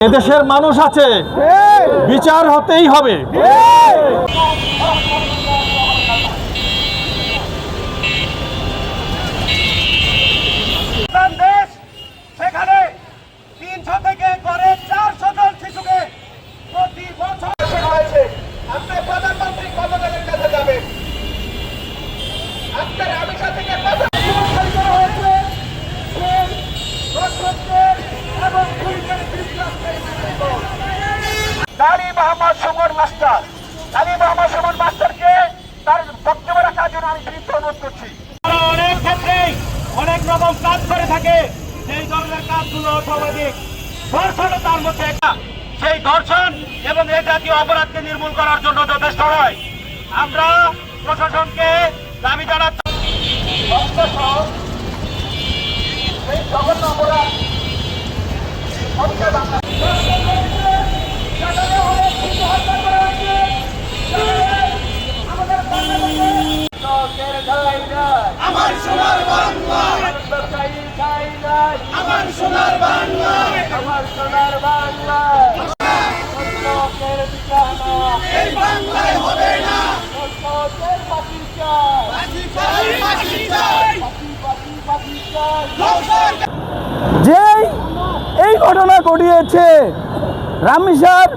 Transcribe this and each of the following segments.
এদেশের মানুষ আছে, বিচার হতেই হবে। সেখানে 300 থেকে করে 400 জন শিশুকে প্রতি বছর হয়েছে। আপনি প্রধানমন্ত্রী কত জনের কাছে যাবেন? আজকের আমিষা থেকে কত হয়েছে এবং আলী মোহাম্মদ সুমন মাস্টার, আলী মোহাম্মদ সুমন মাস্টারকে তার বক্তব্য রাখার জন্য আমি দৃঢ় অনুরোধ করছি। অনেক ক্ষেত্রেই অনেক রকম কাজ করে থাকে, সেই ধরনের কাজগুলো অসামাজিক ধর্ষণ তার মধ্যে একটা। সেই ধর্ষণ এবং এই জাতীয় অপরাধকে নির্মূল করার জন্য যথেষ্ট নয়। আমরা প্রশাসনকে দাবি জানাচ্ছি এই জঘন্য অপরাধ আমার সোনার বাংলা, আমার সোনার বাংলা, আমার সোনার বাংলা, এই বাংলায় হবে না। যেই এই ঘটনা ঘটিয়েছে, রামিসার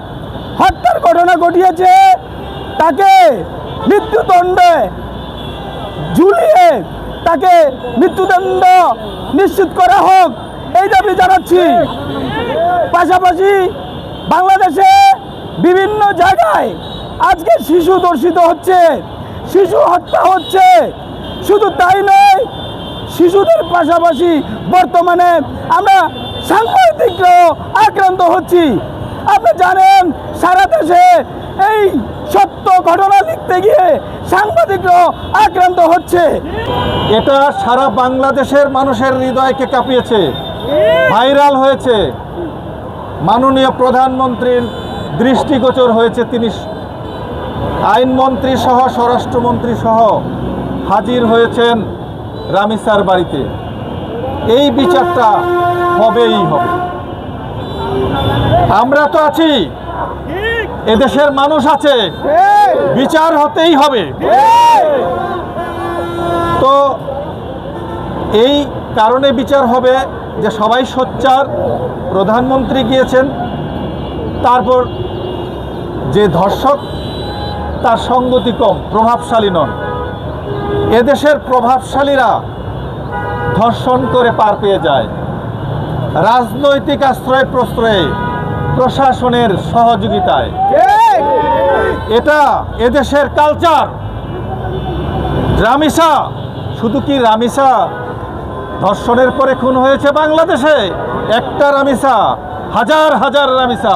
হত্যার ঘটনা ঘটিয়েছে, তাকে মৃত্যুদণ্ডে ঝুলিয়ে তাকে মৃত্যুদণ্ড নিশ্চিত করা হোক, এই দাবি জানাচ্ছি। পাশাপাশি বাংলাদেশে বিভিন্ন জায়গায় আজকে শিশু ধর্ষিত হচ্ছে, শিশু হত্যা হচ্ছে। শুধু তাই নয়, শিশুদের পাশাপাশি বর্তমানে আমরা সাংবাদিকরাও আক্রান্ত হচ্ছি। আপনি জানেন, সারা দেশে এই সত্য ঘটনা লিখতে গিয়ে সাংবাদিকরাও আক্রান্ত হচ্ছে। এটা সারা বাংলাদেশের মানুষের হৃদয়কে কাঁপিয়েছে, ভাইরাল হয়েছে। মাননীয় প্রধানমন্ত্রীর দৃষ্টিগোচর হয়েছে। তিনি আইনমন্ত্রী সহ স্বরাষ্ট্রমন্ত্রী সহ হাজির হয়েছেন রামিসার বাড়িতে। এই বিচারটা হবেই হবে। আমরা তো আছি, এদেশের মানুষ আছে, বিচার হতেই হবে। তো এই কারণে বিচার হবে যে সবাই সোচ্চার। প্রধানমন্ত্রী গিয়েছেন, তারপর যে ধর্ষক তার সঙ্গতি কম, প্রভাবশালী নন। এদেশের প্রভাবশালীরা ধর্ষণ করে পার পেয়ে যায় রাজনৈতিক আশ্রয় প্রশ্রয়ে, প্রশাসনের সহযোগিতায়। এটা এদেশের কালচার। রামিসা, শুধু কি রামিসা ধর্ষণের পরে খুন হয়েছে বাংলাদেশে? একটা রামিসা, হাজার হাজার রামিসা।